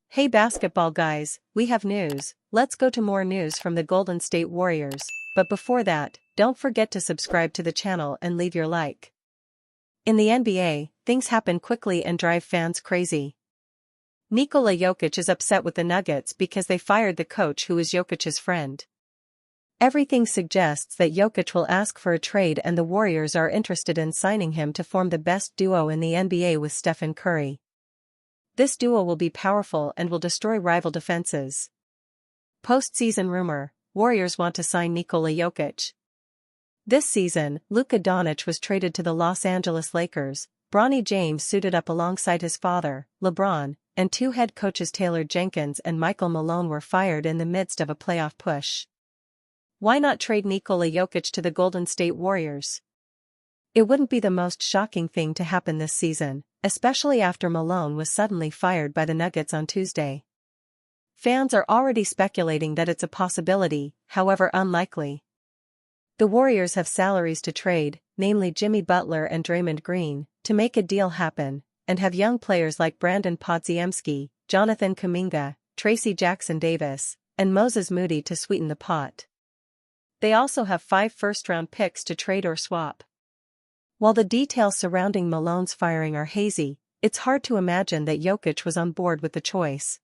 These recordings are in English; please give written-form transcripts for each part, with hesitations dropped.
Hey basketball guys, we have news. Let's go to more news from the Golden State Warriors, but before that, don't forget to subscribe to the channel and leave your like. In the NBA, things happen quickly and drive fans crazy. Nikola Jokic is upset with the Nuggets because they fired the coach who is Jokic's friend. Everything suggests that Jokic will ask for a trade and the Warriors are interested in signing him to form the best duo in the NBA with Stephen Curry. This duo will be powerful and will destroy rival defenses. Postseason rumor: Warriors want to sign Nikola Jokic. This season, Luka Doncic was traded to the Los Angeles Lakers. Bronny James suited up alongside his father, LeBron, and two head coaches Taylor Jenkins and Michael Malone were fired in the midst of a playoff push. Why not trade Nikola Jokic to the Golden State Warriors? It wouldn't be the most shocking thing to happen this season, especially after Malone was suddenly fired by the Nuggets on Tuesday. Fans are already speculating that it's a possibility, however unlikely. The Warriors have salaries to trade, namely Jimmy Butler and Draymond Green, to make a deal happen, and have young players like Brandon Podziemski, Jonathan Kuminga, Tracy Jackson-Davis, and Moses Moody to sweeten the pot. They also have 5 first-round picks to trade or swap. While the details surrounding Malone's firing are hazy, it's hard to imagine that Jokic was on board with the choice.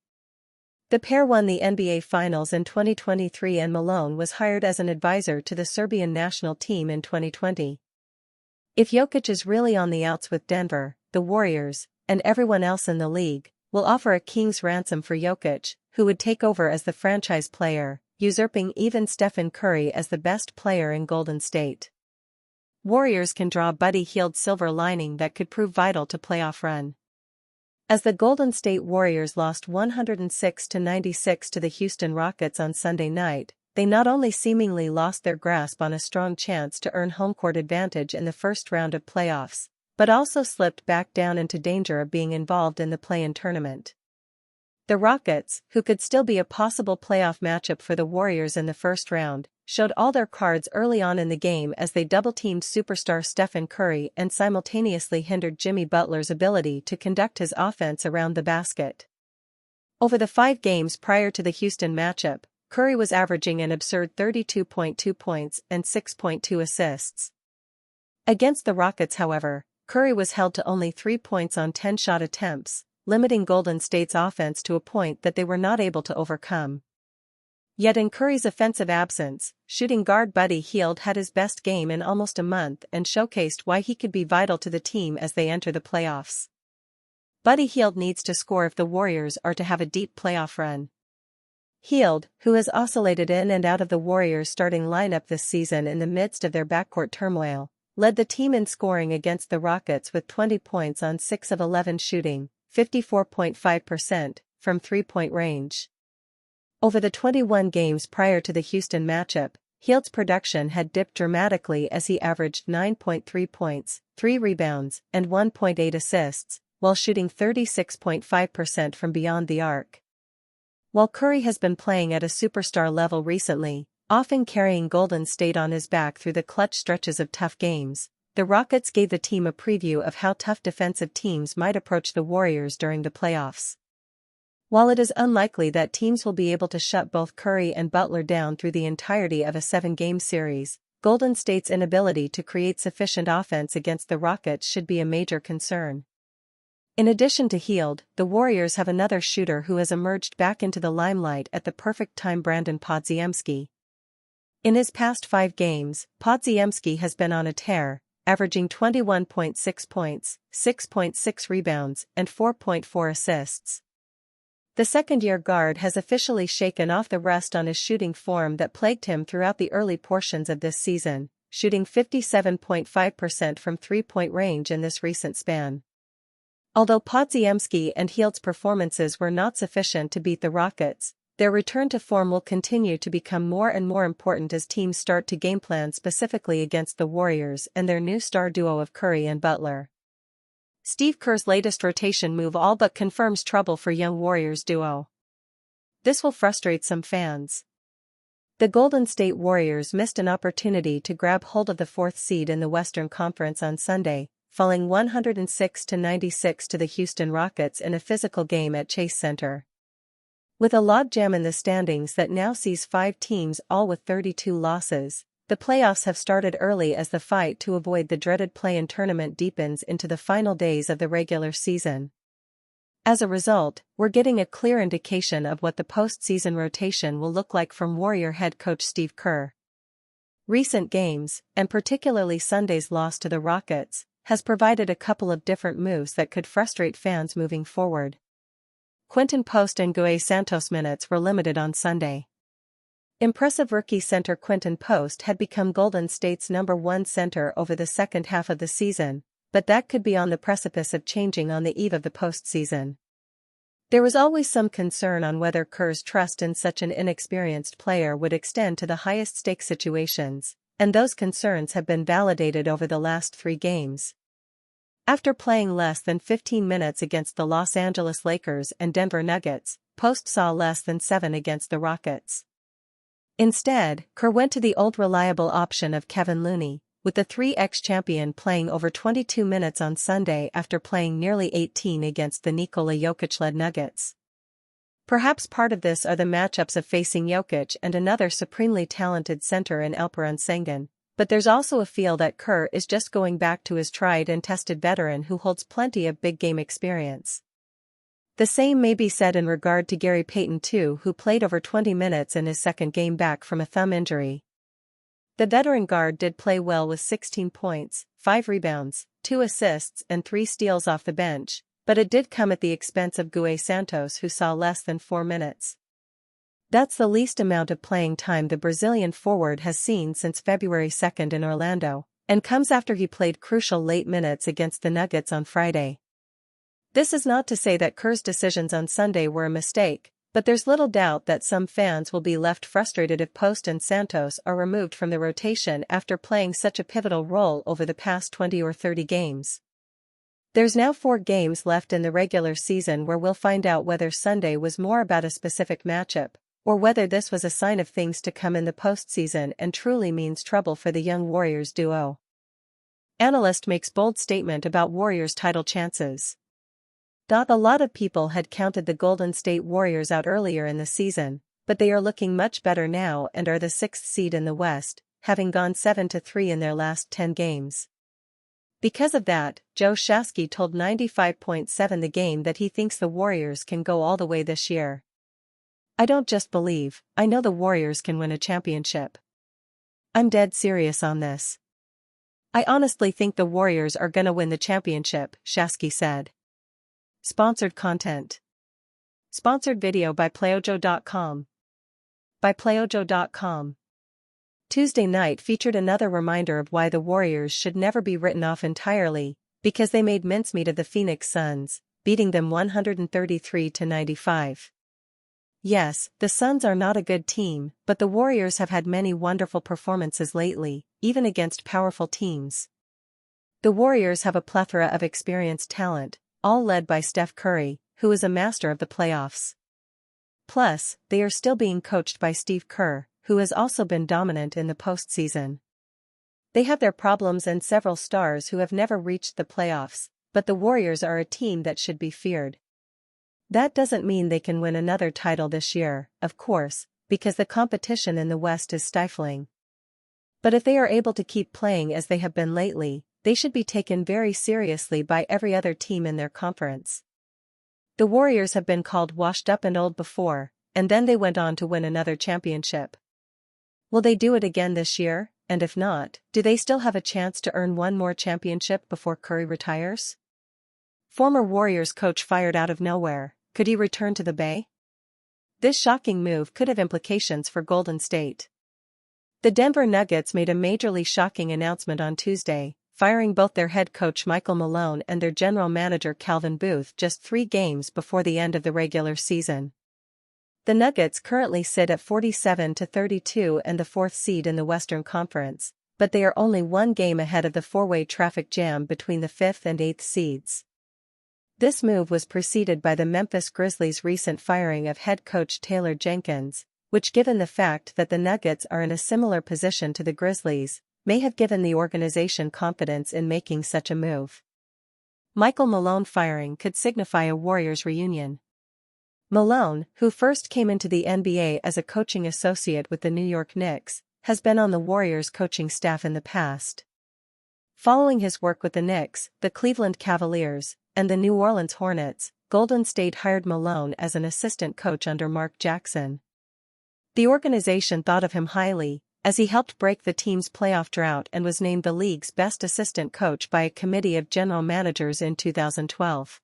The pair won the NBA Finals in 2023 and Malone was hired as an advisor to the Serbian national team in 2020. If Jokic is really on the outs with Denver, the Warriors, and everyone else in the league, will offer a king's ransom for Jokic, who would take over as the franchise player, usurping even Stephen Curry as the best player in Golden State. Warriors can draw a Buddy Hield silver lining that could prove vital to playoff run. As the Golden State Warriors lost 106-96 to the Houston Rockets on Sunday night, they not only seemingly lost their grasp on a strong chance to earn home court advantage in the first round of playoffs, but also slipped back down into danger of being involved in the play-in tournament. The Rockets, who could still be a possible playoff matchup for the Warriors in the first round, showed all their cards early on in the game as they double-teamed superstar Stephen Curry and simultaneously hindered Jimmy Butler's ability to conduct his offense around the basket. Over the 5 games prior to the Houston matchup, Curry was averaging an absurd 32.2 points and 6.2 assists. Against the Rockets, however, Curry was held to only 3 points on 10 shot attempts, limiting Golden State's offense to a point that they were not able to overcome. Yet in Curry's offensive absence, shooting guard Buddy Hield had his best game in almost a month and showcased why he could be vital to the team as they enter the playoffs. Buddy Hield needs to score if the Warriors are to have a deep playoff run. Hield, who has oscillated in and out of the Warriors' starting lineup this season in the midst of their backcourt turmoil, led the team in scoring against the Rockets with 20 points on 6 of 11 shooting, 54.5%, from three-point range. Over the 21 games prior to the Houston matchup, Hield's production had dipped dramatically as he averaged 9.3 points, 3 rebounds, and 1.8 assists, while shooting 36.5% from beyond the arc. While Curry has been playing at a superstar level recently, often carrying Golden State on his back through the clutch stretches of tough games, the Rockets gave the team a preview of how tough defensive teams might approach the Warriors during the playoffs. While it is unlikely that teams will be able to shut both Curry and Butler down through the entirety of a 7-game series, Golden State's inability to create sufficient offense against the Rockets should be a major concern. In addition to Hield, the Warriors have another shooter who has emerged back into the limelight at the perfect time: Brandon Podziemski. In his past 5 games, Podziemski has been on a tear, averaging 21.6 points, 6.6 rebounds, and 4.4 assists. The second-year guard has officially shaken off the rust on his shooting form that plagued him throughout the early portions of this season, shooting 57.5% from three-point range in this recent span. Although Podziemski and Hield's performances were not sufficient to beat the Rockets, their return to form will continue to become more and more important as teams start to game plan specifically against the Warriors and their new star duo of Curry and Butler. Steve Kerr's latest rotation move all but confirms trouble for young Warriors duo. This will frustrate some fans. The Golden State Warriors missed an opportunity to grab hold of the 4th seed in the Western Conference on Sunday, falling 106-96 to the Houston Rockets in a physical game at Chase Center. With a logjam in the standings that now sees 5 teams all with 32 losses, the playoffs have started early as the fight to avoid the dreaded play-in tournament deepens into the final days of the regular season. As a result, we're getting a clear indication of what the postseason rotation will look like from Warrior head coach Steve Kerr. Recent games, and particularly Sunday's loss to the Rockets, has provided a couple of different moves that could frustrate fans moving forward. Quinton Post and Guy Santos minutes were limited on Sunday. Impressive rookie center Quinton Post had become Golden State's #1 center over the second half of the season, but that could be on the precipice of changing on the eve of the postseason. There was always some concern on whether Kerr's trust in such an inexperienced player would extend to the highest-stake situations, and those concerns have been validated over the last 3 games. After playing less than 15 minutes against the Los Angeles Lakers and Denver Nuggets, Post saw less than 7 against the Rockets. Instead, Kerr went to the old reliable option of Kevin Looney, with the 3x champion playing over 22 minutes on Sunday after playing nearly 18 against the Nikola Jokic-led Nuggets. Perhaps part of this are the matchups of facing Jokic and another supremely talented center in Alperen Sengun, but there's also a feel that Kerr is just going back to his tried and tested veteran who holds plenty of big-game experience. The same may be said in regard to Gary Payton too, who played over 20 minutes in his second game back from a thumb injury. The veteran guard did play well with 16 points, 5 rebounds, 2 assists and 3 steals off the bench, but it did come at the expense of Guy Santos, who saw less than 4 minutes. That's the least amount of playing time the Brazilian forward has seen since February 2 in Orlando, and comes after he played crucial late minutes against the Nuggets on Friday. This is not to say that Kerr's decisions on Sunday were a mistake, but there's little doubt that some fans will be left frustrated if Post and Santos are removed from the rotation after playing such a pivotal role over the past 20 or 30 games. There's now 4 games left in the regular season where we'll find out whether Sunday was more about a specific matchup, or whether this was a sign of things to come in the postseason and truly means trouble for the young Warriors duo. Analyst makes bold statement about Warriors title chances. A lot of people had counted the Golden State Warriors out earlier in the season, but they are looking much better now and are the 6th seed in the West, having gone 7-3 in their last 10 games. Because of that, Joe Shasky told 95.7 The Game that he thinks the Warriors can go all the way this year. "I don't just believe, I know the Warriors can win a championship. I'm dead serious on this. I honestly think the Warriors are gonna win the championship," Shasky said. Sponsored content. Sponsored video by playojo.com. By playojo.com. Tuesday night featured another reminder of why the Warriors should never be written off entirely, because they made mincemeat of the Phoenix Suns, beating them 133-95. Yes, the Suns are not a good team, but the Warriors have had many wonderful performances lately, even against powerful teams. The Warriors have a plethora of experienced talent, all led by Steph Curry, who is a master of the playoffs. Plus, they are still being coached by Steve Kerr, who has also been dominant in the postseason. They have their problems and several stars who have never reached the playoffs, but the Warriors are a team that should be feared. That doesn't mean they can win another title this year, of course, because the competition in the West is stifling. But if they are able to keep playing as they have been lately, they should be taken very seriously by every other team in their conference. The Warriors have been called washed up and old before, and then they went on to win another championship. Will they do it again this year, and if not, do they still have a chance to earn one more championship before Curry retires? Former Warriors coach fired out of nowhere, could he return to the Bay? This shocking move could have implications for Golden State. The Denver Nuggets made a majorly shocking announcement on Tuesday, firing both their head coach Michael Malone and their general manager Calvin Booth just 3 games before the end of the regular season. The Nuggets currently sit at 47-32 and the 4th seed in the Western Conference, but they are only 1 game ahead of the 4-way traffic jam between the 5th and 8th seeds. This move was preceded by the Memphis Grizzlies' recent firing of head coach Taylor Jenkins, which, given the fact that the Nuggets are in a similar position to the Grizzlies, may have given the organization confidence in making such a move. Michael Malone firing could signify a Warriors reunion. Malone, who first came into the NBA as a coaching associate with the New York Knicks, has been on the Warriors coaching staff in the past. Following his work with the Knicks, the Cleveland Cavaliers, and the New Orleans Hornets, Golden State hired Malone as an assistant coach under Mark Jackson. The organization thought of him highly, as he helped break the team's playoff drought and was named the league's best assistant coach by a committee of general managers in 2012.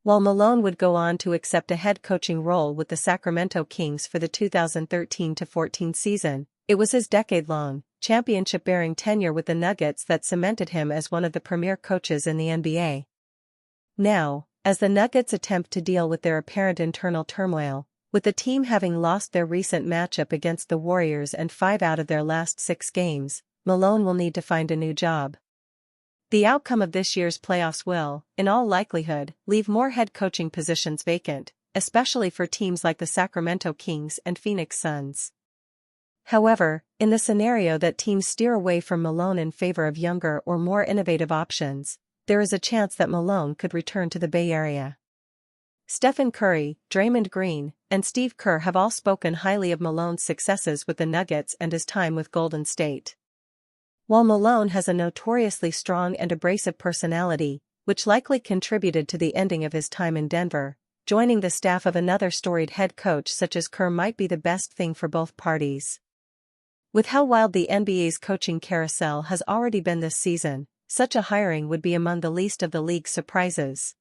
While Malone would go on to accept a head coaching role with the Sacramento Kings for the 2013-14 season, it was his decade-long, championship-bearing tenure with the Nuggets that cemented him as one of the premier coaches in the NBA. Now, as the Nuggets attempt to deal with their apparent internal turmoil, with the team having lost their recent matchup against the Warriors and 5 out of their last 6 games, Malone will need to find a new job. The outcome of this year's playoffs will, in all likelihood, leave more head coaching positions vacant, especially for teams like the Sacramento Kings and Phoenix Suns. However, in the scenario that teams steer away from Malone in favor of younger or more innovative options, there is a chance that Malone could return to the Bay Area. Stephen Curry, Draymond Green, and Steve Kerr have all spoken highly of Malone's successes with the Nuggets and his time with Golden State. While Malone has a notoriously strong and abrasive personality, which likely contributed to the ending of his time in Denver, joining the staff of another storied head coach such as Kerr might be the best thing for both parties. With how wild the NBA's coaching carousel has already been this season, such a hiring would be among the least of the league's surprises.